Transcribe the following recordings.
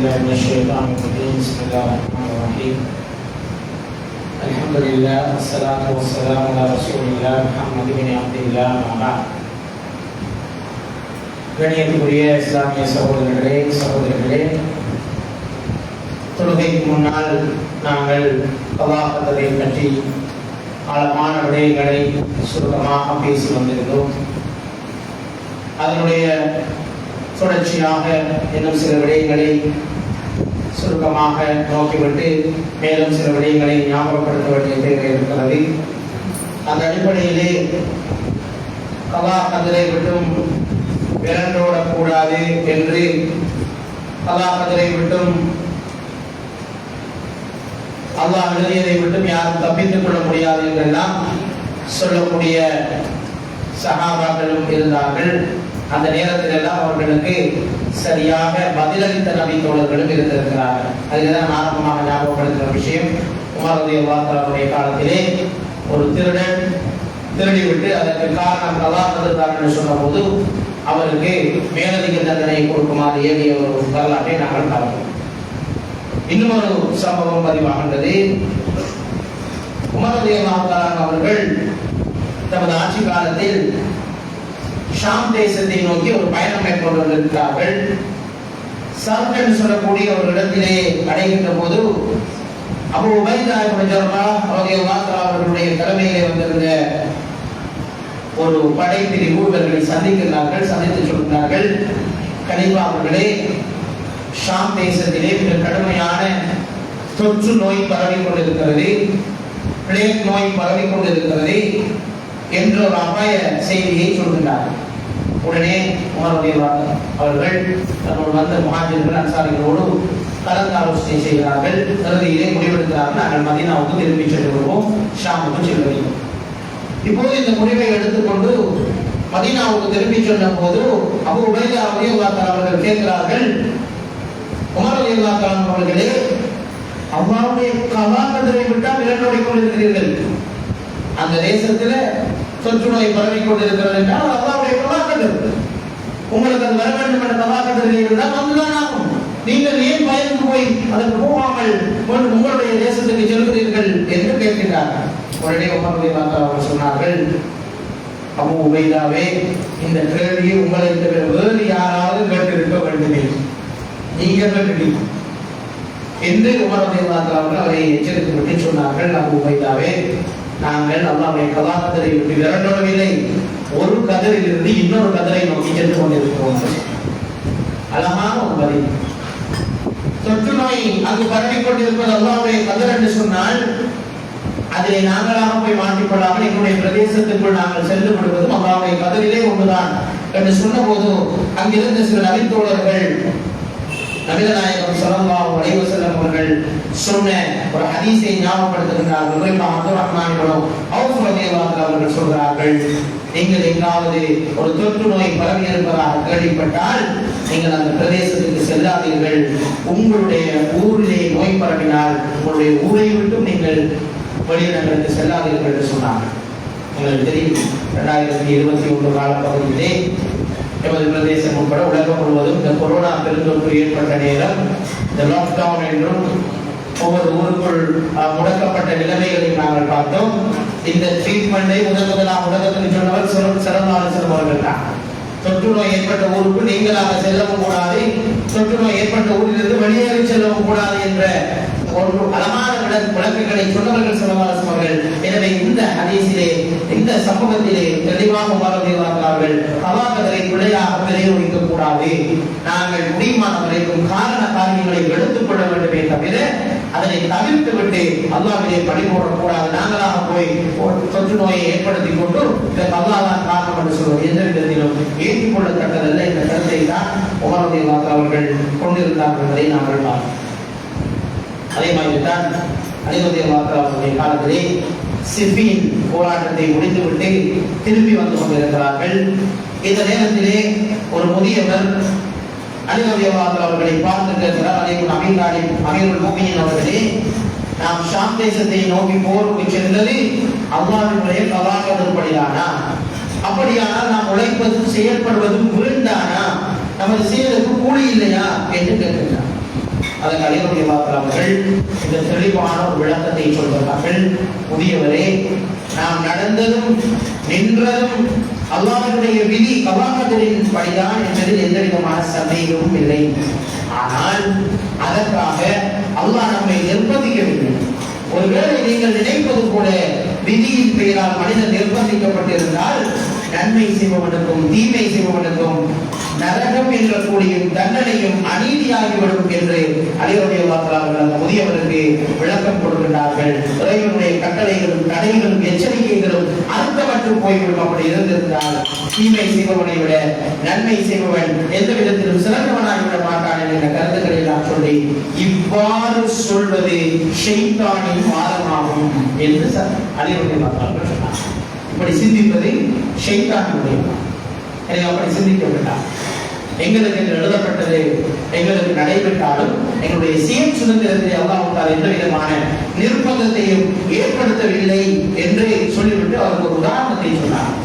بالله من الشيطان الرجيم بسم الله الرحمن الرحيم الحمد لله والصلاة والسلام على رسول الله محمد بن عبد الله أما بعد கணியத்துக்குரிய இஸ்லாமிய சகோதரர்களே தொழுகைக்கு முன்னால் நாங்கள் கவாகத்தை பற்றி ஆழமான விடயங்களை சுருக்கமாக பேசி வந்திருந்தோம். அதனுடைய தொடர்ச்சியாக இன்னும் சில விடயங்களை சுருக்கமாக நோக்கிவிட்டு மேலும் சில விடயங்களை ஞாபகப்படுத்த வேண்டிய தேவை இருக்கிறது. அந்த அடிப்படையிலே கவாகத்தை விட்டும் விரண்டோடக்கூடாது என்று கவாகத்தை விட்டும் அல்லாஹ் எழுதியதை விட்டும் யாரும் தப்பித்துக் கொள்ள முடியாது என்றெல்லாம் சொல்லக்கூடிய சஹாபாக்களும் இருந்தார்கள். அந்த நேரத்தில் எல்லாம் அவர்களுக்கு சரியாக பதிலளித்த நபி தோழர்களும் இருந்திருக்கிறார்கள். அதில்தான் ஆரம்பமாக ஞாபகப்படுத்துகிற விஷயம், உமர் ரலியல்லாஹு அன்ஹுடைய காலத்திலே ஒரு திருடன் திருடிவிட்டு அதற்கு காரணம் கலாபத்தான் என்று சொன்ன போது அவருக்கு மேலதிக தண்டனை கொடுக்குமாறு ஏவிய ஒரு வரலாற்றை நாங்கள் பார்க்கிறோம். இன்னும் ஒரு சம்பவம் பதிவாகின்றது. உமர் ரலியல்லாஹு அன்ஹு அவர்கள் தமது ஆட்சி காலத்தில் ஷாம் தேசத்தை நோக்கி ஒரு பயணம் மேற்கொண்டு வந்திருக்கிறார்கள். சர்க் என்று சொல்லக்கூடிய ஒரு இடத்திலே அடைகின்ற போது அபூ உபைதா இப்னு ஜர்ராஹ் ரலியல்லாஹு அன்ஹு அவர்களுடைய தலைமையிலே வந்திருந்த ஒரு படைப்பிரிவு இவர்களை சந்திக்கிறார்கள். சந்தித்து சொல்கிறார்கள், கலீஃபா அவர்களே, ஷாம் தேசத்திலே மிக கடுமையான தொற்று நோய் பரவிக் கொண்டிருக்கிறது, பிளேக் நோய் பரவிக் கொண்டிருக்கிறது என்ற ஒரு அபாய செய்தியை சொல்கிறார்கள். உடனே உமர் ரலியல்லாஹு அவர்கள் தன்னோடு வந்த முஹாஜிர்கள் அன்சாரிகளோடு கலந்து ஆலோசனை செய்கிறார்கள். இறுதியிலே முடிவெடுக்கிறார்கள், நாங்கள் மதீனாவுக்கு திரும்பி சென்று வருவோம், ஷாமுக்கு செல்ல வேண்டும். இப்போது இந்த முடிவை எடுத்துக்கொண்டு மதீனாவுக்கு திரும்பி சென்ற போது அபூ உபைதா ரலியல்லாஹு அவர்கள் கேட்கிறார்கள், உமர் ரலியல்லாஹு அவர்களே, அல்லாஹ்வுடைய கலாக்கதிரை விட்டால் விரண்டோடிக் கொண்டிருக்கிறீர்கள், அந்த தேசத்துல தொற்று நோய் பரவிக் கொண்டிருக்கிறது என்றால் அல்லாஹ்வுடைய கலாக்கதிர், உங்களுக்கு அது வர வேண்டும் என்ற கலாக்கதிரை இருந்தால் வந்துதான் ஆகும். நீங்கள் ஏன் பயந்து போய் அதற்கு போகாமல் உங்களுடைய தேசத்துக்கு செல்கிறீர்கள் என்று கேட்கிறார்கள். உடனே உமர் ரலியல்லாஹு அவர்கள் சொன்னார்கள், அபூ உபைதாவே, இந்த கேள்வியை உங்களை தவிர வேறு யாராவது கேட்டிருக்க வேண்டுமே, நீங்கள் கேட்டீர்கள் என்று உமர் ரலியல்லாஹு அவர்கள் அவரை எச்சரித்து விட்டு சொன்னார்கள், அபூ உபைதாவே, நாங்கள் அல்லாஹ்வுடைய கலாக்கதிரை விட்டு விரண்டோடவில்லை, ஒரு கதிரில் இருந்து இன்னொரு கதிரை நோக்கி சென்று கொண்டிருக்கிறோம். அழகான ஒரு பதில். தொற்று நோய் அங்கு பரவிக் கொண்டிருப்பது அல்லாஹ்வுடைய கதிர் என்று சொன்னால் அதிலே நாங்களாக போய் மாட்டிக்கொள்ளாமல் எங்களுடைய பிரதேசத்துக்குள் நாங்கள் சென்று விடுவதும் அல்லாஹ்வுடைய கதிரிலே ஒன்றுதான் என்று சொன்ன போது அங்கிருந்த சில நபித்தோழர்கள் நபிகள் நாயகம் ஸல்லல்லாஹு அலைஹி வஸல்லம் அவர்கள் சொன்ன ஒரு ஹதீஸை ஞாபகப்படுத்துகிறார்கள். அப்துர் ரஹ்மான் இப்னு அவுஃப் ரலியல்லாஹு அவர்கள் சொல்கிறார்கள், நீங்கள் எங்காவது ஒரு தொற்று நோய் பரவி இருப்பதாக கேள்விப்பட்டால் நீங்கள் அந்த பிரதேசத்துக்கு செல்லாதீர்கள், உங்களுடைய ஊரிலே நோய் பரவினால் உங்களுடைய ஊரை விட்டு நீங்கள் வெளியிடங்களுக்கு செல்லாதீர்கள் என்று சொன்னார்கள். உங்களுக்கு தெரியும், 2021 காலப்பகுதியிலே எமது பிரதேசம் உட்பட உலகம் முழுவதும் இந்த கொரோனா பெருந்தொற்று ஏற்பட்ட நேரம் இந்த லாக்டவுன் என்றும் ஒவ்வொரு ஊருக்குள் முடக்கப்பட்ட நிலைமைகளை நாங்கள் பார்த்தோம். இந்த ட்ரீட்மெண்டை முதலாக உலகத்தில் சொன்னவர் சிறந்தாலும் அவர்கள் தான். தொற்று நோய் ஏற்பட்ட ஊருக்கு நீங்களாக செல்லவும் கூடாது, தொற்று நோய் ஏற்பட்ட ஊரிலிருந்து வெளியேறி செல்லவும் கூடாது என்ற ஒரு அழகான விளக்குகளை சொன்னவர்கள் சிறந்தாலும் அவர்கள். எனவே இந்த ஹதீஸிலே, இந்த சமூகத்திலே தெளிவாக உணர்கிறார்கள், கலாக்கதிரை பிழையாக பிரயோகிக்க கூடாது, நாங்கள் முடியுமான வரைக்கும் காரண காரியங்களை எடுத்துக் கொள்ள வேண்டுமே தவிர அதனை தவிர்த்து விட்டு அல்லாஹ்விலே பழி போடக்கூடாது. நாங்களாக போய் தொற்று நோயை ஏற்படுத்திக் கொண்டு இதற்கு அல்லாஹ் தான் காரணம் என்று சொல்வது எந்த விதத்திலும் ஏற்றுக்கொள்ளத்தக்கதல்ல. இந்த கருத்தை தான் உமர் ரலியல்லாஹு அவர்கள் கொண்டிருந்தார்கள் என்பதை நாங்கள் பார்த்தோம். அதே மாதிரி தான் அலி ரலியல்லாஹு அவர்களுடைய காலத்திலே சிஃபீன் போராட்டத்தை முடித்துவிட்டு திரும்பி வந்து கொண்டிருக்கிறார்கள். இந்த நேரத்திலே ஒரு முதியவர் அலி ரலியல்லாஹு அவர்களை பார்த்து கேட்கிறார், அமீருல் முஃமினீன் அவர்களே, நாம் ஷாம் தேசத்தை நோக்கி போருக்கு சென்றது அல்லாஹ்வுடைய கலாக்கதிர்படியானா? அப்படியானால் நாம் உழைப்பதும் செயல்படுவதும் வீழ்ந்தானா? நமது செயலுக்கு கூலி இல்லையா என்று கேட்கிறார். அதற்கு அலிரதி அவர்கள் இந்த தெளிவான ஒரு விளக்கத்தை சொல்கிறார்கள். முதியவரே, நாம் நடந்ததும் நின்றதும் அல்லாஹ்வுடைய விதி கவாகதிரின் படிதான் என்பதில் எந்த விதமான சந்தேகமும் இல்லை. ஆனால் அதற்காக அல்லாஹ் நம்மை நிர்பந்திக்கவில்லை. ஒருவேளை நீங்கள் நினைப்பது போல விதியின் பெயரால் மனிதன் நிர்பந்திக்கப்பட்டிருந்தால் நன்மை செய்பவனுக்கும் தீமை செய்பவனுக்கும் நரகம் என்ற கூடிய தண்டனையும் அநீதியாகிவிடும் என்று அலிரலியல்லாஹு அவர்கள் அந்த முதியவருக்கு விளக்கம் கொடுக்கின்றார்கள். இறைவனுடைய கட்டளைகளும் தடைகளும் எச்சரிக்கைகளும் அர்த்தமற்று போய்விடும். அப்படி இருந்திருந்தால் தீமை செய்பவனை விட நன்மை செய்பவன் எந்த விதத்திலும் சிறந்தவனாகிவிட மாட்டான் என்ற கருத்துக்களை எல்லாம் சொல்லி இவ்வாறு சொல்வது ஷைத்தானின் வாதமாகும் என்று அலிரலியல்லாஹு அவர்கள் சொன்னார். இப்படி சிந்திப்பது ஷைத்தானுடைய. எனவே அப்படி சிந்திக்க வேண்டாம். எங்களுக்கு என்று எழுதப்பட்டது எங்களுக்கு நடைபெற்றாலும் எங்களுடைய சுய சுதந்திரத்தை அல்லாஹ் தஆலா எந்த விதமான நிர்பந்தத்தையும் ஏற்படுத்தவில்லை என்று சொல்லிவிட்டு அவருக்கு ஒரு உதாரணத்தை சொன்னார்.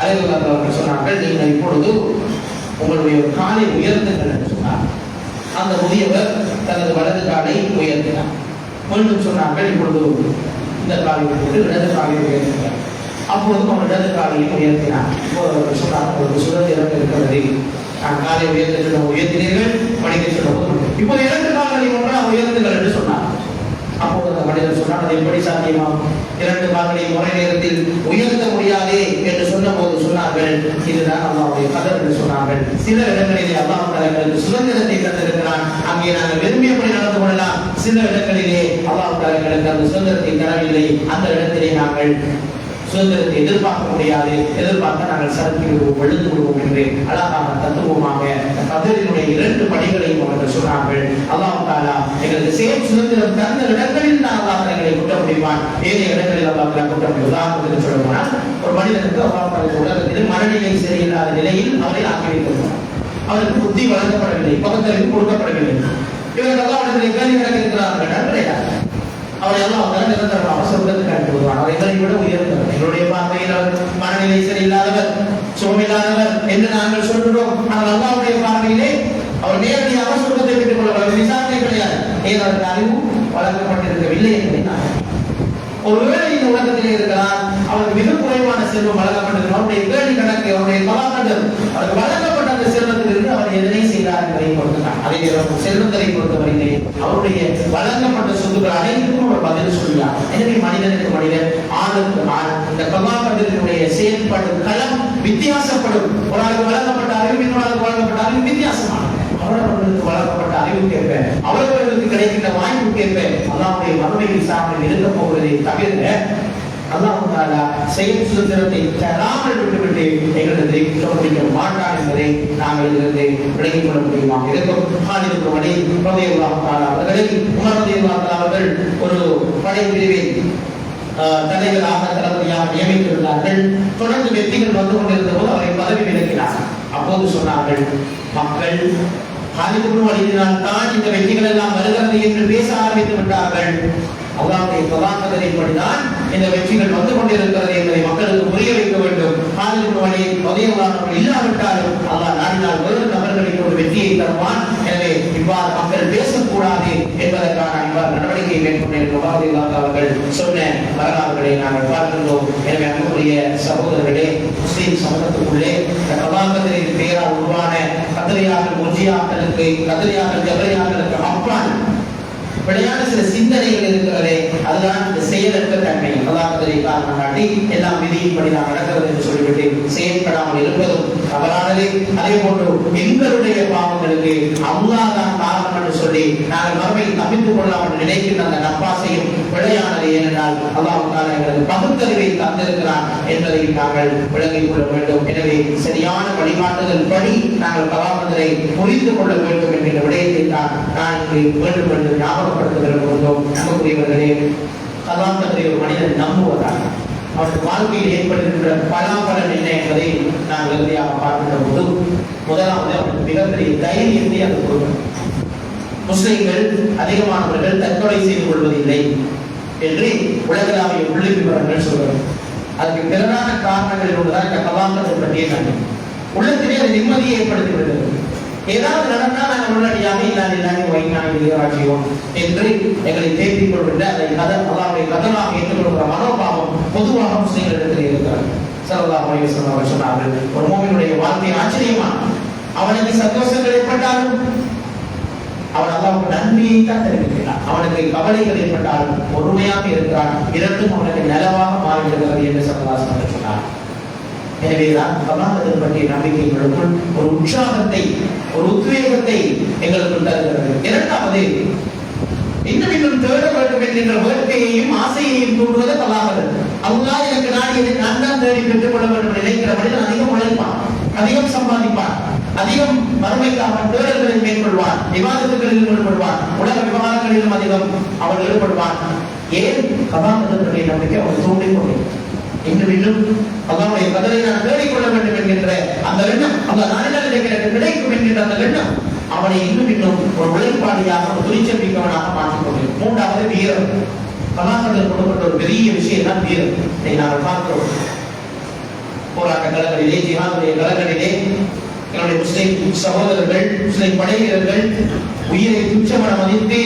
அலைஹிஸ்ஸலாத்து அவர்கள் சொன்னார்கள், நீங்கள் இப்பொழுது உங்களுடைய காலை உயர்த்துங்கள் என்று சொன்னார். அந்த முதியவர் தனது வலது காலை உயர்த்தினார். மீண்டும் சொன்னார்கள், இப்பொழுது இந்த காலை விட்டு இடது காலை உயர்த்துங்கள். அப்பொழுது அவர் இடது காலையை உயர்த்தினார். இப்போது சொன்னார், உங்களுக்கு சுதந்திரம் இருக்கிறது. நான் காலை உயர்த்தினீர்கள், படிக்க சொல்லுவோம். இப்போது இரண்டு கால்களை ஒன்றாக உயர்த்துங்கள் என்று சொன்னார். அப்போது அந்த மனிதர் சொன்னார், அது எப்படி சாத்தியமாகும்? இரண்டு கால்களை ஒரே நேரத்தில் உயர்த்த முடியாது என்று சொன்ன போது சொன்னார்கள், இதுதான் அல்லாஹ்வுடைய கதர் என்று சொன்னார்கள். சில இடங்களிலே அல்லாஹ் எங்களுக்கு சுதந்திரத்தை தந்திருக்கிறான், அங்கே நாங்கள் விரும்பியபடி நடந்து கொள்ளலாம். சில இடங்களிலே அல்லாஹ் எங்களுக்கு அந்த சுதந்திரத்தை தரவில்லை. அந்த இடத்திலே நாங்கள் சுதந்திரத்தை எதிர்பார்க்க முடியாது. எதிர்பார்க்க நாங்கள் சறுக்கி விடுவோம், விழுந்து விடுவோம் என்று அழகான தத்துவமாக கதரினுடைய இரண்டு படிகளையும் அவர்கள் சொன்னார்கள். அல்லாஹ் தஆலா எங்களுக்கு சேம் சுதந்திரம் தந்த இடங்களில் தான் அல்லாஹ் எங்களை குற்றம் முடிப்பான். ஏழு இடங்களில் அல்லாஹ் குற்றம் முடியும். உதாரணத்துக்கு சொல்லணும்னா, ஒரு மனிதனுக்கு அல்லாஹ் உலகத்தில் மனநிலை சரியில்லாத நிலையில் அவரை ஆக்கி வைத்திருக்கிறார். அவருக்கு புத்தி வழங்கப்படவில்லை, பகுத்தறிவு கொடுக்கப்படவில்லை. இவர்கள் அல்லாஹ்விடத்தில் கேள்வி கேட்கிறார்கள். அவர் எல்லாம் நிரந்தர அவசரத்துக்கு அனுப்புவார். அவர் எங்களை விட உயர்ந்தவர். எங்களுடைய பார்வையில் அவர் மனநிலை சரியில்லாதவர், சுகமில்லாதவர் என்று நாங்கள் சொல்கிறோம். ஆனால் அல்லாஹ்வுடைய பார்வையிலே அவர் நேரடியாக சொர்க்கத்தை பெற்றுக் கொள்ளவர். விசாரணை கிடையாது. ஏன் அவருக்கு அறிவு வழங்கப்பட்டிருக்கவில்லை என்பதை நான் ஒருவேளை இந்த உலகத்திலே இருக்கிறார், அவருக்கு மிக குறைவான செல்வம் வழங்கப்பட்டிருக்கிறது. அவருடைய கேள்வி கணக்கு, அவருடைய கலாக்கங்கள், அவருக்கு வழங்கப்பட்ட அந்த செல்வத்திலிருந்து அவர் எதனை செய்தார் என்பதை பொறுத்தான். அதே செல்வத்தை பொறுத்தவரையிலே அவருடைய வழங்கப்பட்ட சொத்துக்கள் அனைத்துக்கும் அவர் பதில் சொல்கிறார். எனவே மனிதனுக்கு மனிதன், ஆணுக்கு ஆண், இந்த கலாக்கத்தினுடைய செயல்பாடு களம் வித்தியாசப்படும். ஒரு ஆளுக்கு வழங்கப்பட்ட அறிவு, இன்னொரு வழங்கப்பட்ட அறிவு வித்தியாசமானது. அவரவர்களுக்கு வழங்கப்பட்ட அறிவுக்கேற்ப, அவரவர்களுக்கு கிடைக்கின்ற வாய்ப்புக்கேற்ப அல்லாஹ்வுடைய மறுமை விசாரணை இருக்க போவதை தவிர அல்லாஹ் தஆலா செயல் சுதந்திரத்தை தராமல் விட்டுவிட்டு எங்களுக்கு குற்றம் பிடிக்க மாட்டான் என்பதை நாங்கள் இதிலிருந்து விளங்கிக் கொள்ள முடியுமா இருக்கும். காலித் இப்னு வலீத் ரலியல்லாஹு தஆலா அவர்களை உமர் ரலியல்லாஹு தஆலா அவர்கள் ஒரு படை பிரிவில் தலைவராக தளபதியாக நியமித்திருந்தார்கள். தொடர்ந்து வெற்றிகள் வந்து கொண்டிருந்த போது அவரை பதவி விலக்கினார். அப்போது சொன்னார்கள், மக்கள் காலித் இப்னு வலீதினால் தான் இந்த வெற்றிகள் எல்லாம் வருகிறது என்று பேச ஆரம்பித்து விட்டார்கள். அல்லாஹ்வுடைய கலாக்கதின்படிதான் இந்த வெற்றிகள் வந்து கொண்டிருக்கிறது என்பதை மக்களுக்கு புரிய வைக்க வேண்டும். காலித் இப்னு வலீத் ரலியல்லாஹு அன்ஹு இல்லாவிட்டாலும் அல்லாஹ் நாடினால் வேறு நபர்களுக்கு ஒரு வெற்றியை தருவான். எனவே இவ்வாறு மக்கள் பேசக்கூடாது என்பதற்கான இவ்வாறு நடவடிக்கை மேற்கொண்டு அவர்கள் சொன்ன வரலாறுகளை நாங்கள் பார்க்கின்றோம். எனவே அன்புக்குரிய சகோதரர்களே, முஸ்லிம் சமூகத்துக்குள்ளே கலாக்கதிரின் பெயரால் உருவான கதரியாக்கள், முர்ஜியாக்களுக்கு, கதரியாக்கள், ஜபரியாக்களுக்கு அப்பால் விளையாட சில சிந்தனைகள் இருக்கிறதே, அதுதான் இந்த செயலற்ற தன்மை. கலாக்கதிரை காரணம் காட்டி எல்லாம் விதியின்படி நான் நடக்கிறது என்று சொல்லிவிட்டு செயல்படாமல் இருப்பதும் தவறானது. அதே போன்று எங்களுடைய பாவங்களுக்கு அல்லாஹ் தான் காரணம் என்று சொல்லி நாங்கள் மறுமையில் தப்பித்துக் கொள்ளாமல் நினைக்கின்ற அந்த நப்பாசையும் விளையானது. ஏனென்றால் அல்லாஹ் தஆலா எங்களுக்கு பகுத்தறிவை தந்திருக்கிறான் என்பதை நாங்கள் விளங்கிக் கொள்ள வேண்டும். எனவே சரியான வழிகாட்டுதல் படி நாங்கள் கலாக்கதிரை புரிந்து கொள்ள வேண்டும் என்கிற விடயத்தை தான் நான் இங்கு வேண்டும் ஞாபகப்படுத்த விரும்புகிறோம். நமக்குரியவர்களே, கலாக்கதிரை ஒரு மனிதன் நம்புவதாக அவருடைய வாழ்க்கையில் ஏற்படுகின்ற பலாபலன் என்ன என்பதை நாங்கள் இறுதியாக பார்க்கின்ற போது, முதலாவது அவருக்கு மிகப்பெரிய தைரியத்தை அது கொடுக்கும். முஸ்லிம்கள் அதிகமானவர்கள் தற்கொலை செய்து கொள்வதில்லை என்று உலகளாவிய புள்ளி விவரங்கள் சொல்கிறது. அதுக்கு பிறரான காரணங்களில் ஒன்றுதான் இந்த கலாக்கத்தை பற்றிய கண்டு உள்ளத்திலே அது நிம்மதியை ஏற்படுத்தி விடுகிறது. ஏதாவது நடந்தால் நாங்கள் முன்னாடியாக இல்லாத வைநாயகம் என்று எங்களை தேர்த்திக் கொள்கின்ற அதை அல்லாஹ்வுடைய கதராக ஏற்றுக்கொள்கிற மனோபாவம் பொதுவாக முஸ்லிம்களிடத்தில் இருக்கிறார். ஸல்லல்லாஹு அலைஹி வஸல்லம் அவர்கள் சொன்னார்கள், ஒரு மூமினுடைய வாழ்க்கை ஆச்சரியமான, அவனுக்கு சந்தோஷங்கள் ஏற்பட்டாலும் அவன் அல்லாஹ்வுக்கு நன்மையை தான் தெரிவிக்கிறான். அவனுக்கு கவலைகள் ஏற்பட்டாலும் பொறுமையாக இருக்கிறான். இரண்டும் அவனுக்கு நலவாக மாறிவிடுகிறது என்று ஸல்லல்லாஹு அலைஹி வஸல்லம் சொன்னார். எனவேதான் கலாகத்தை பற்றிய நம்பிக்கை எங்களுக்குள் ஒரு உற்சாகத்தை, ஒரு உத்வேகத்தை எங்களுக்குள் தருகிறது. இரண்டாவது, இன்னும் இன்னும் தேட வேண்டும் என்கின்ற வேட்கையையும் ஆசையையும் தூண்டுவது கலாகது. அல்லாஹ் எனக்கு நாடியதை நான் தான் தேடி பெற்றுக் கொள்ள வேண்டும் நினைக்கிற மனிதன் அதிகம் உழைப்பான், அதிகம் சம்பாதிப்பான், அதிகம் மறுமைக்காக தேடல்களை மேற்கொள்வான், விவாதத்துகளில் ஈடுபடுவான், உலக விவகாரங்களிலும் அதிகம் அவன் ஈடுபடுவான். ஏன்? கலாகத்தை நம்பிக்கை அவன் தூண்டிக் கொண்டு இன்னும் இன்னும் அல்லாஹ்வுடைய கதரை நான் தேடிக்கொள்ள வேண்டும் என்கின்ற அந்த எண்ணம், அல்லாஹ் நாடினால் எனக்கு கிடைக்கும் என்கின்ற அந்த எண்ணம் அவனை இன்னும் இன்னும் ஒரு உழைப்பாளியாக, ஒரு துணிச்சல் மிக்கவனாக மாற்றிக் கொண்டேன். மூன்றாவது வீரம். கலாகத்தில் கொடுக்கப்பட்ட ஒரு பெரிய விஷயம் தான் வீரம். இதை நாங்கள் பார்க்கிறோம். போராட்ட களங்களிலே, ஜிஹாதுடைய களங்களிலே என்னுடைய முஸ்லிம் சகோதரர்கள், முஸ்லிம் படை வீரர்கள் உயிரை துச்சமன மதித்து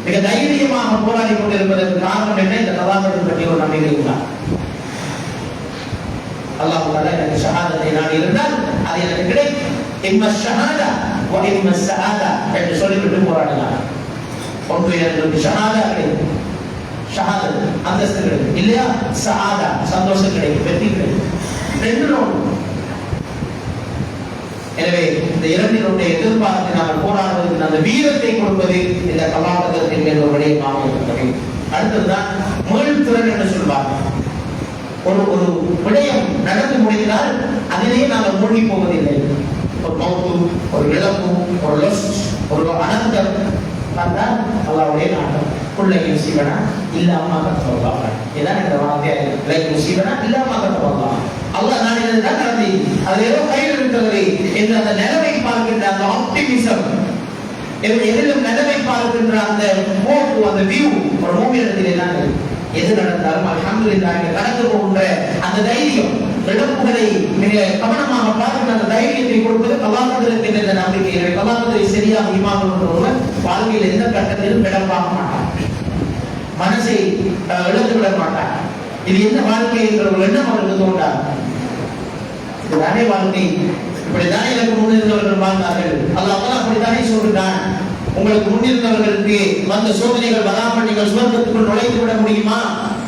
மிக தைரியமாக போராடி கொண்டிருப்பதற்கு காரணம் என்ன? இந்த கலாகத்தை பற்றி ஒரு நம்பிக்கை உள்ளார். அல்லாஹ் தஆலா எனக்கு ஷஹாதத்தை நான் இருந்தால் அது எனக்கு கிடைக்கும். இம்மா ஷஹாதா வ இம்மா ஸஆதா என்று சொல்லிவிட்டு போராடலாம். ஒன்று எனக்கு ஷஹாதா கிடைக்கும், ஷஹாதத் அந்தஸ்து கிடைக்கும், இல்லையா ஸஆதா சந்தோஷம் கிடைக்கும், வெற்றி கிடைக்கும். ரெண்டும். எனவே இந்த இரண்டினுடைய எதிர்பார்த்து நாங்கள் போராடுவதற்கு அந்த வீரத்தை கொடுப்பது இந்த கலாகதத் என்கிற ஒரு விடயமாக இருக்கிறது. அடுத்ததுதான் மீள்திறன் என்று சொல்வார்கள். ஒரு விடயம் நடந்து முடிந்தால் அதிலே நாங்கள் மூழ்கி போவதில்லை. ஒரு மௌத்து, ஒரு இழப்பு, ஒரு லொஸ், ஒரு அனந்தம் வந்தால் அல்லாஹ்வுடைய நாட்டம். குல்லை யுஸீபனா இல்லா மா கத்தபல்லாஹ். இதான் இந்த வார்த்தை. லை யுஸீபனா இல்லா மா கத்தபல்லாஹ். அல்லாஹ் நாடினது தான் நடந்து அது ஏதோ கையில் இருக்கிறது என்று அந்த நிலைமை பார்க்கின்ற அந்த ஆப்டிமிசம், எதிலும் நிலைமை பார்க்கின்ற அந்த போக்கு, அந்த வியூ ஒரு மூமியிடத்திலே தான் இருக்கு. எது நடந்தாலும் அல்ஹம்துலில்லாஹ் கடந்து போகின்ற அந்த தைரியம், இழப்புகளை மிக கவனமாக பார்க்கின்ற அந்த தைரியத்தை கொடுப்பது கலாகதற்கு என்ற நம்பிக்கை. எனவே கலாகதரை சரியாக ஈமான் கொண்டவர் வாழ்க்கையில் எந்த கட்டத்திலும் பிளம்பாக மாட்டார், மனசை இழந்து விட மாட்டார். இது என்ன வாழ்க்கை என்ற ஒரு எண்ணம் அவருக்கு தோன்றார். இதுதானே வாழ்க்கை, இப்படித்தானே எனக்கு முன்னிருந்தவர்கள் வாழ்ந்தார்கள். அல்லாஹ் அப்படித்தானே சொல்கிறான், உங்களுக்கு முன்னிருந்தவர்களுக்கு வந்த சோதனைகள் வராமல் நீங்கள் சுவர்க்கத்துக்குள் நுழைந்து விட முடியுமா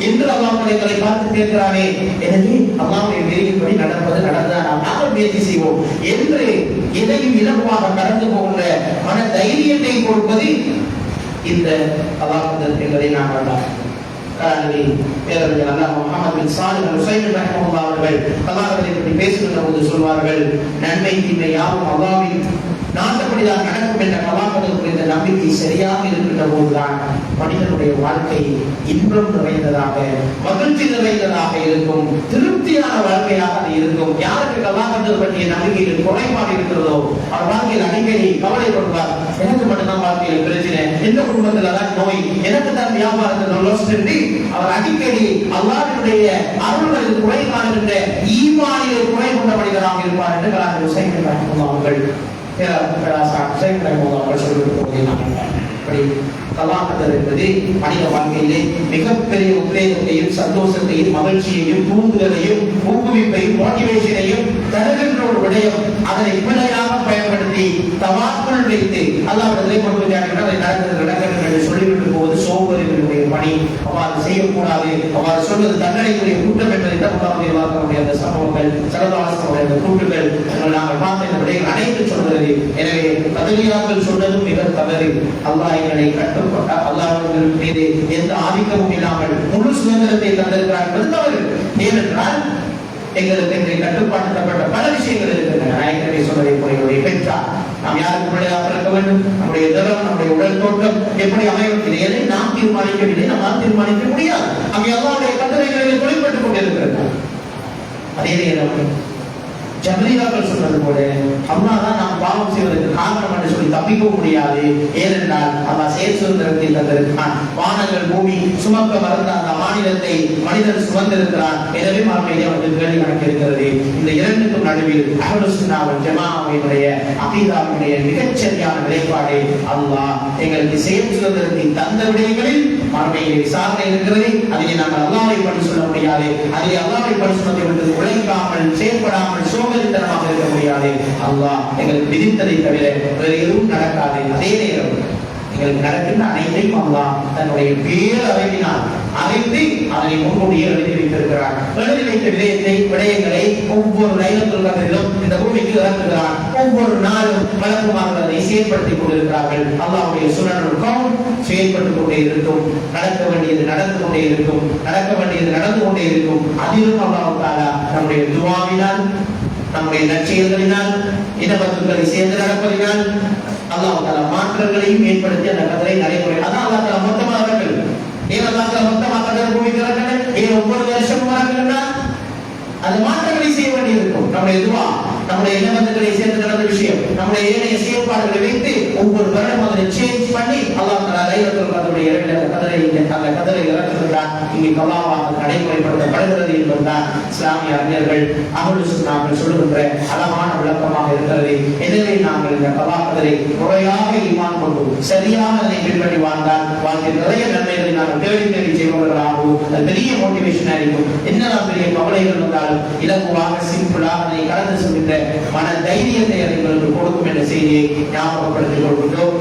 என்று அல்லாஹ்வை பார்த்து கேட்கிறானே. எனவே அல்லாஹ்வுடைய விதியின்படி நடந்தால் நாங்கள் முயற்சி செய்வோம் என்று எதையும் இலகுவாக கடந்து போகின்ற மன தைரியத்தை கொடுப்பது இந்த கலாகதத் என்பதை நாம் கண்டார். பேரறிஞர் அல்லாஹ் முஹம்மது பின் சாலிஹ் அல் உஸைமீன் ரஹ்மத்துல்லாஹி அவர்கள் கலாகதத்தை பற்றி பேசுகின்ற போது சொல்வார்கள், நன்மை தீமை யாவும் அல்லாஹ்வின் நாட்டப்படிதான் நடக்கும் என்ற கலாகதத் குறித்த நம்பிக்கை சரியாக இருக்கின்ற போதுதான் மனிதனுடைய வாழ்க்கை இன்பம் நிறைந்ததாக, மகிழ்ச்சி நிறைந்ததாக இருக்கும், திருப்தியான வாழ்க்கையாக அது இருக்கும். யாருக்கு கலாகதத் பற்றிய நம்பிக்கையில் குறைபாடு இருக்கிறதோ அவர் வாழ்க்கையில் அடிக்கடி கவலைப்படுவார். எனக்கு மட்டும்தான் வாழ்க்கையில் பிரச்சனை, எந்த குடும்பத்தில் தான் நோய், எனக்கு தான் வியாபாரத்தில் லோஸ் என்று அவர் அடிக்கடி அல்லாஹ்வுடைய அருள்களில் குறை காணுகின்ற ஈமானில் குறை கொண்ட மனிதராக இருப்பார் என்று கலாகதத் உஸைமீன் ரஹ்மத்துல்லாஹி அவர்கள் கலாகதத் என்பது மனித வாழ்க்கையிலே மிகப்பெரிய உத்வேகத்தையும் சந்தோஷத்தையும் மகிழ்ச்சியையும் தூண்டுதலையும் ஊக்குவிப்பையும் மோட்டிவேஷனையும் தருகின்ற ஒரு விடயம். அதனை பிழையாக பயன்படுத்தி தவாக்குள் வைத்து அல்லாஹ்விடத்திலே கொண்டு அதை நடக்கிறது என்று சொல்லிவிட்டு போவது சோம்பேறிகளுடைய பணி. அவ்வாறு செய்யக்கூடாது. அவ்வாறு சொல்வது தண்டனைக்குரிய கூட்டம் என்பதை தப்புடைய அந்த சம்பவங்கள், சரதாசனுடைய அந்த கூட்டுகள் நாங்கள் பார்த்த இந்த விடயங்கள் அனைத்து சொல்கிறது. எனவே கதலியாக்கள் சொன்னதும் மிக தவறு. அல்லாஹ் எங்களை கட்டுப்பட்ட அல்லாஹ்வின் மீது எந்த ஆதிக்கமும் இல்லாமல் முழு சுதந்திரத்தை தந்திருக்கிறார் என்பது தவறு. ஏனென்றால் எங்களுக்கு இன்றைய கட்டுப்பாட்டுப்பட்ட பல விஷயங்கள் இருக்கின்றன. நாயகரை சொன்னதை போல பெற்றார் நாம் யாருக்கு பிள்ளையாக இருக்க வேண்டும், நம்முடைய திறம், நம்முடைய உடல் தோற்றம் எப்படி அமையும், இதை நாம் தீர்மானிக்கவில்லை, நம்மால் தீர்மானிக்க முடியாது. அங்கே அல்லாஹ்வுடைய கட்டளைகளில் தொழில்பட்டுக் கொண்டிருக்கிறது. அதே நேரம் ஜபரீலாக்கள் சொன்னது போல அல்லாஹ் தான் நாம் பாவம் செய்வதற்கு காரணம் என்று சொல்லி தப்பிக்க முடியாது. ஏனென்றால் அல்லாஹ் செயல் சுதந்திரத்தை தந்திருக்கிறான். வானங்கள் பூமி சுமக்க மறந்த அந்த மாநிலத்தை மனிதன் சுமந்திருக்கிறான். எனவே மறுமையிலே அவனுக்கு கேள்வி கணக்கு இருக்கிறது. இந்த இரண்டுக்கும் நடுவில் அஹ்லுஸ் சுன்னா வல் ஜமாஅவினுடைய அகீதாவினுடைய மிகச்சரியான நிலைப்பாடு அல்லாஹ் எங்களுக்கு செயல் சுதந்திரத்தை தந்த விடயங்களில் மறுமையிலே விசாரணை இருக்கிறது. அதிலே நாங்கள் அல்லாஹ்வை பற்றி சொல்ல முடியாது. அதிலே அல்லாஹ்வை பற்றி சொன்னதை விட்டு உழைக்காமல் செயல்படாமல் சோம்பேறித்தனமாக இருக்க முடியாது. அல்லாஹ் எங்களுக்கு விதித்ததை தவிர வேறு எதுவும் நடக்காது. அதே நேரம் எங்களுக்கு நடக்கின்ற அனைத்தையும் அல்லாஹ் தன்னுடைய பேரறிவினால் அறிந்து அதனை முன்கூட்டியே எழுதி வைத்திருக்கிறார். எழுதி வைத்த விடயங்களை ஒவ்வொரு லைலத்துல் கத்ரிலும் இந்த பூமிக்கு இறக்குகிறான். ஒவ்வொரு நாளும் மலக்குமார்கள் அதை செயல்படுத்திக் கொண்டிருக்கிறார்கள். அல்லாஹ்வுடைய சுனனுல் கௌன் செயல்பட்டுக் கொண்டே இருக்கும். நடக்க வேண்டியது நடந்து கொண்டே இருக்கும். நடக்க வேண்டியது நடந்து கொண்டே இருக்கும். அதிலும் அல்லாஹ் தஆலா நம்முடைய துஆவினால், நம்முடைய நற்செயல்களினால், இனபத்துக்களை சேர்ந்து நடப்பதினால் அல்லாஹ் தஆலா மாற்றங்களையும் ஏற்படுத்தி அந்த கதரை நடைமுறை. அதான் அல்லாஹ் தஆலா மொத்தமாக இருக்கிறது. ஏன் அல்லாஹ் தஆலா மொத்தமாக கதரை பூமிக்கு இறக்கணும்? ஏன் ஒவ்வொரு வருஷமும் இறக்கணும்னா அது மாற்றங்களை செய்ய வேண்டியிருக்கும். நம்முடைய துஆ, நம்முடைய இனபத்துக்களை சேர்ந்து நடந்த விஷயம், நம்முடைய ஏனைய செயல்பாடுகளை வைத்து ஒவ்வொரு வருடம் அதை சேஞ்ச் பண்ணி அல்லாஹ் தஆலா லைலத்துல் கத்ருடைய இரவில் அந்த கதரை இறக்குகிறான். இங்கே கலாவாக நடைமுறைப்படுத்தப்படுகிறது என்பதுதான் இஸ்லாமிய அறிஞர்கள் அஹ்லுஸ் சுன்னாக்கள் சொல்லுகின்ற அழகான விளக்கமாக இருக்கிறது. எனவே நாங்கள் இந்த கலா கதரை முறையாக ஈமான் கொண்டு சரியாக அதை பின்பற்றி வாழ்ந்தால் வாழ்க்கை நிறைய நன்மைகளை நாங்கள் தேடி தேடி செய்பவர்களாகவும் அது பெரிய மோட்டிவேஷனாக இருக்கும். என்னதான் பெரிய கவலைகள் வந்தாலும் இலகுவாக சிம்பிளாக அதை கடந்து செல்கின்ற மன தைரியத்தை எங்களுக்கு கொடுக்கும் என்ற செய்தியை ஞாபகப்படுத்திக் கொள்கின்றோம்.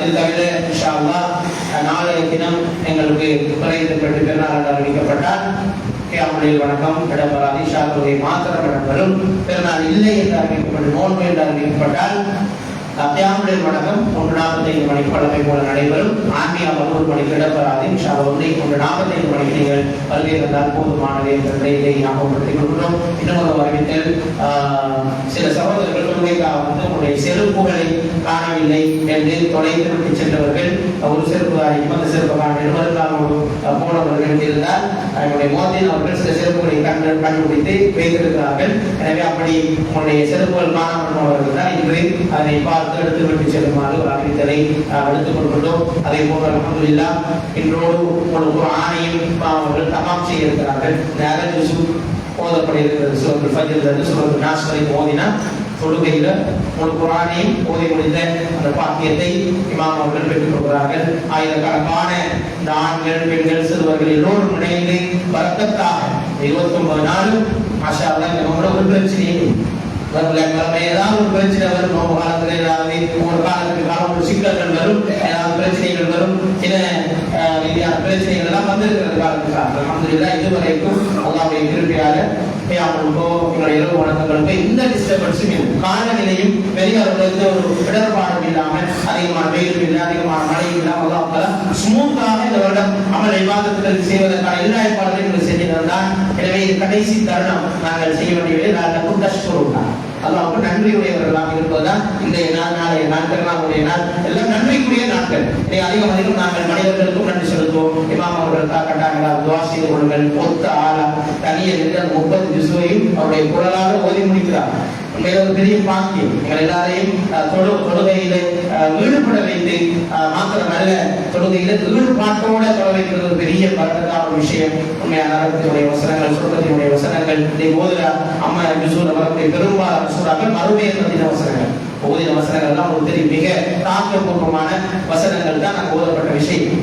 இது தவிர இன்ஷா அல்லாஹ் நாளைய தினம் எங்களுக்கு குறைந்த பெருநாள் அறிவிக்கப்பட்டால் கியாமுல் வணக்கம் இடம்பெறாது. இஷா தொழுகை மாத்திரம் இடம்பெறும். பெருநாள் இல்லை என்று அறிவிக்கப்பட்டு நோன்பு என்று அறிவிக்கப்பட்டால் கியாமுல் வணக்கம் 1:45 மணிக்கு வழமை போல நடைபெறும். ஆன்மீக அமர்வு மணிக்கு இடம்பெறாது. இன்ஷா அல்லாஹ் 1:45 மணிக்கு நீங்கள் வருகை தந்தால் போதுமானது என்ற நிலையை ஞாபகப்படுத்திக் கொள்கிறோம். இன்னும் ஒரு அறிவித்தல், சில சகோதரர்கள் தொழுகைக்காக வந்து உங்களுடைய செருப்புகளை காணவில்லை என்று தொலைத்து விட்டு சென்றவர்கள் ஒரு செருப்புதாரிக்கும் அந்த செருப்புக்கான நிறுவனத்தாரோடு போனவர்கள் இருந்தால் என்னுடைய மோதின் அவர்கள் சில செருப்புகளை கண்டுபிடித்து வைத்திருக்கிறார்கள். எனவே அப்படி உங்களுடைய செருப்புகள் காணாமல் போனவர்கள் தான் இன்று அதனை பார்த்து எடுத்து விட்டு செல்லுமாறு ஒரு அறிவித்தலை எடுத்துக் கொள்கின்றோம். அதே போல அல்ஹம்துலில்லாஹ் இன்றோடு உங்களுக்கு ஒரு ஆணையும் அவர்கள் தமாம் செய்ய இருக்கிறார்கள். ஓதப்பட இருக்கிறது. சூரத்துல் ஃபஜ்ர் இருந்து சூரத்துல் நாஸ் வரை ஓதினா தொழுகையில ஒரு குர்ஆனையும் ஓதி முடிந்த அந்த பாக்கியத்தை இமாம் அவர்கள் பெற்றுக் கொள்கிறார்கள். ஆயிரக்கணக்கான இந்த ஆண்கள், பெண்கள், சிறுவர்கள் எல்லோரும் இணைந்து பரக்கத்தாக 29 நாளும் மாஷா அல்லாஹ் நம்மளோட ஒரு பிரச்சனையும் ஏதாவது ஒரு பிரச்சனை வரும். நோம்பு காலத்தில் ஏதாவது ஒவ்வொரு காலத்துக்கு காலம் ஒரு சிக்கல்கள் வரும், ஏதாவது பிரச்சனைகள் வரும், சில ரீதியான பிரச்சனைகள் எல்லாம் வந்திருக்கிறது காலத்துக்காக. அல்ஹம்துலில்லாஹ் இதுவரைக்கும் அல்லாஹ்வுடைய கிருபையால கியாமுலுக்கோ எங்களுடைய இரவு வணக்கங்களுக்கோ எந்த டிஸ்டர்பன்ஸும் இல்லை. காலநிலையும் வெளியாளர்களுக்கு ஒரு இடர்பாடும் இல்லாமல், அதிகமான வெயிலும் இல்லை, அதிகமான மழையும் இல்லாமல் அல்லாஹ் தஆலா ஸ்மூத்தாக இந்த வருடம் அமல் இபாதத்துகள் செய்வதற்கான எல்லா ஏற்பாடுகளையும் செஞ்சிருந்தான். எனவே இது கடைசி தருணம். நாங்கள் செய்ய வேண்டியதை நாங்கள் தஷ்குருன்னா அல்லாஹ்வுக்கு நன்றியுடையவர்களாக இருப்பதுதான் இந்த நாளைய நாட்கள், நம்முடைய நாள் எல்லாம் நன்றிக்குரிய நாட்கள். இதை அதிகம் நாங்கள் மனிதர்களுக்கும் நன்றி செலுத்துவோம். இமாம் அவர்கள் கட்டாங்களா துஆ செய்து கொள்ளுங்கள். ஒத்த ஆளா தனியே நின்று 30 ஜுஸையும் அவருடைய குரலாக ஓதி முடிக்கிறார். ஒரு பெரிய பாக்கியம். எங்கள் எல்லாரையும் தொழுகையில ஈடுபட வைத்து மாத்திரமல்ல, தொழுகையில ஈடுபாட்டோட தொழ வைக்கிறது ஒரு பெரிய பரக்கத்தான ஒரு விஷயம். உண்மையான நரகத்தினுடைய வசனங்கள், சொர்க்கத்தினுடைய வசனங்கள், இதை ஓதுல அம்மா ஜுஸூல வரக்கூடிய பெரும்பாலான சூறாக்கள் மறுமையை பற்றின வசனங்கள். ஓதின வசனங்கள் எல்லாம் ஒரு தெரியும் மிக தாக்கபூர்வமான வசனங்கள் தான் நாங்கள் ஓதப்பட்ட விஷயம்.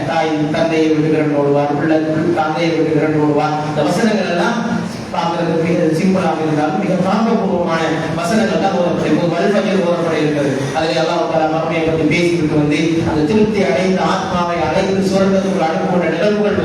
தாய் தந்தையை விட்டு விரண்டு ஓடுவார், பிள்ளை தந்தையை விட்டு விரண்டு ஓடுவார். இந்த வசனங்கள் எல்லாம் பார்க்கறதுக்கு மிக சிம்பிளாக இருந்தாலும் மிக தாக்கபூர்வமான வசனங்கள் தான் ஓதப்பட இருக்கிறது. அதில் அல்லாஹ் தஆலா மறுமையை பற்றி பேசிவிட்டு வந்து அந்த திருப்தி அடைந்த ஆத்மாவை அடைந்து சுவர்க்கத்துக்குள் அனுப்புகின்ற நிகழ்வுகள்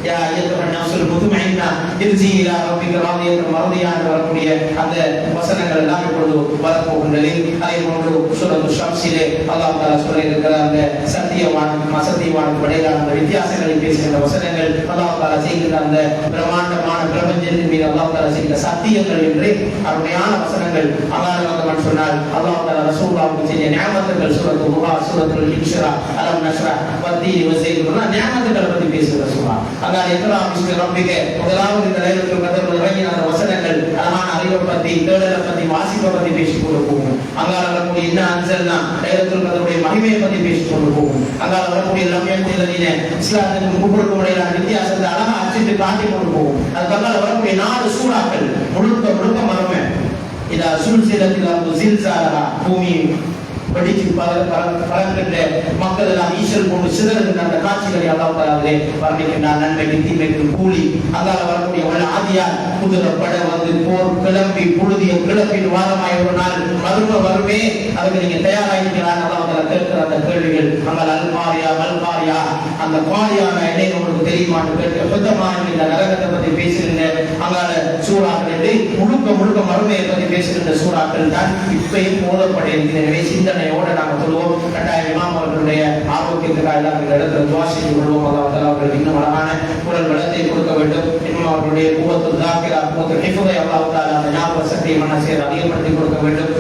யா அய்யுஹன் நஃப்ஸுல் முத்மஇன்னா இர்ஜி இலா ரப்பிக ராதியத்தன் மர்தியா என்று வரக்கூடிய அந்த வசனங்கள் எல்லாம் இப்பொழுது வரப்போகின்றது. அதே போன்று சூரத்துல் ஷம்ஸிலே அல்லாஹ் தஆலா சொல்லியிருக்கிற அந்த சத்தியவானுக்கும் அசத்தியவானுக்கும் இடையிலான அந்த வித்தியாசங்களை பேசுகின்ற வசனங்கள், அல்லாஹ் தஆலா செய்கின்ற அந்த பிரமாண்டமான பிரபஞ்சத்தின் மீது அல்லாஹ் தஆலா செய்கிற சத்தியங்கள் என்று அருமையான வசனங்கள். அல்லாஹ் சொன்னால் அல்லாஹ் தஆலா ரசூலுல்லாஹ்வுக்கு செய்த நிஅமத்துகள் சூரத்துல் துஹா, சூரத்துல் இன்ஷிரா, அலம் நஷ்ரா வத்தீனி வஸைதுனா நிஅமத்துகளை பற்றி பேசுகிற சூரா. அல்லாஹ் இக்ரா பிஸ்மி ரப்பிக முதலாவது இந்த லைலத்துல் கத்ர் இறங்கின அந்த வசனங்கள் அழகான அறிவை பத்தி, தேடலை பத்தி, வாசிப்பை பத்தி பேசிக் கொண்டு போகும். அங்கால வரக்கூடிய என்ன அன்சல்னா லைலத்துல் கத்ருடைய மகிமையை பத்தி பேசிக் கொண்டு போகும். அங்கால வரக்கூடிய லம்யத்திலதீன இஸ்லாத்துக்கும் குஃப்ருக்கும் இடையிலான வித்தியாசத்தை அழகா அச்சிட்டு காட்டி கொண்டு போகும். அதுக்கு அங்கால வரக்கூடிய 4 சூறாக்கள் முழுக்க மரமே இதா சுல்சிலத்தில் அங்கு ஜில்சாலா, பூமி படிச்சு பலர்கின்ற மக்கள் எல்லாம் ஈஸ்வரன் கொண்டு சிதறுகின்ற அந்த காட்சிகளை அல்லாஹ் தஆலாவிலே வர்ணிக்கின்றார். நன்மைக்கு தீமைக்கு கூலி. அங்கால வரக்கூடிய ஆதியார் குதிரைப்பட வந்து போர் கிளம்பி புழுதிய கிளப்பின் வாரமாய் ஒரு நாள் மரும வருமே, அதுக்கு நீங்க தயாராகிக்கிறார் அல்லாஹ் தஆலா கேட்கிற அந்த கேள்விகள். அங்கால அல்பாரியா அந்த பாரியான இடையே உங்களுக்கு தெரியுமான்னு கேட்க சுத்தமான இந்த நரகத்தை பற்றி பேசுகின்ற அங்கால சூறாக்கள் முழுக்க மறுமையை பற்றி பேசுகின்ற சூறாக்கள் தான் இப்பயும் ஓதப்படுகிறது. எனவே சிந்தனையோட நாங்கள் சொல்லுவோம். கட்டாய இமாம் அவர்களுடைய ஆரோக்கியத்துக்காக எல்லாம் இந்த இடத்துல துஆ செய்து கொள்வோம். அல்லாஹ் தஆலா அவர்களுக்கு இன்னும் அழகான குரல் வளத்தை கொடுக்க வேண்டும். இன்னும் அவர்களுடைய குவத்து தாக்கிரா குவத்து ஹிஃபுதை அல்லாஹ் தஆலா அந்த ஞாபக சக்தியை மனசேர் அதிகப்படுத்தி கொடுக்க வேண்டும்.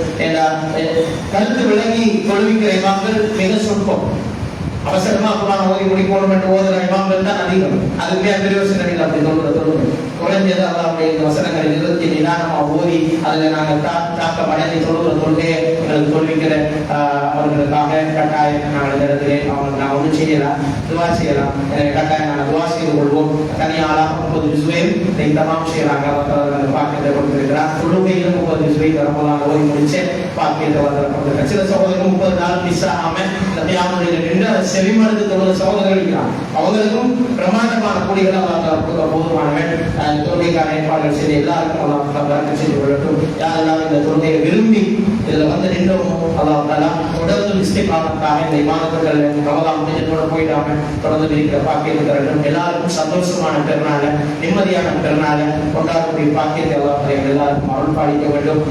கருத்து விளங்கி தொழுவிக்கிற இமாம்கள் மிக சொற்பம். அவசரமா குர்ஆன் ஓதி முடிக்கணும் என்று ஓதுற இமாம்கள் தான் அதிகம். அதுவே பிரயோசனம் இல்லை. அப்படி சொல்றது குறைஞ்சது அல்லாஹ்வுடைய இந்த வசனங்களை நிறுத்தி நிதானமா ஓதி அதில் நாங்கள் தாக்கம் அடைந்து தொழுகிற தொழுகையை எங்களுக்கு தொழுவிக்கிற அவர்களுக்காக கட்டாயம் நாங்கள் இந்த இடத்திலே அவங்களுக்கு நான் ஒன்றும் செய்யலாம், துவா செய்யலாம். கட்டாயம் நாங்கள் துவா செய்து கொள்வோம். தனியாளாக 30 ஜுஸ்வையும் தமாம் செய்யறாங்க. பாக்கியத்தை கொடுத்திருக்கிறார். தொழுகையிலும் 30 ஜுஸ்வை ரமலான் ஓதி முடிச்சு பாக்கியத்தை வந்திருக்கிறார். சில சகோதரர்கள் 30 நாள் மிஸ் ஆகாம இந்த தியாகங்களில் நின்று செவிமடுத்து தொழுகிற சகோதரர்கள் இருக்கிறார். அவங்களுக்கும் பிரமாண்டமான கூலிகளை கொடுக்க போதுமானவன். தொழுகைக்கான ஏற்பாடுகள் செய்து எல்லாருக்கும் அல்லாஹ் பரக்கத் செய்து கொள்ளட்டும். யாரெல்லாம் இந்த தொழுகையை விரும்பி இதுல வந்து நின்றோமோ அல்லாஹ் தஆலா தொடர்ந்து இஸ்திகாமத்தாக இந்த இபாதத்துகள் ரமலான் முடிஞ்சதோட போயிடாம தொடர்ந்து இருக்கிற பாக்கியத்தை தரட்டும். எல்லாருக்கும் சந்தோஷமான பெருநாள, நிம்மதியான பெருநாள கொண்டாடக்கூடிய பாக்கியத்தை அல்லாஹ் எல்லாருக்கும் அருள் பாலிக்க வேண்டும்.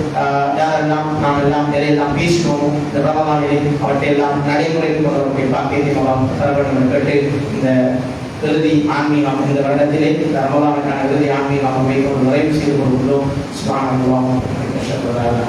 யாரெல்லாம் நாம் எல்லாம் எதையெல்லாம் பேசினோமோ இந்த ரமலானிலே அவற்றை எல்லாம் நடைமுறைக்கு கொள்ளக்கூடிய பாக்கியத்தை அல்லாஹ் தர வேண்டும் என்று கேட்டு இந்த இறுதி ஆன்மீகம் இந்த வருடத்திலே இந்த ரமலானுக்கான இறுதி ஆன்மீகம் அமைப்போம் நிறைவு செய்து கொள்கிறோம். சுப்ஹானல்லாஹ் வ பிஹம்திஹி.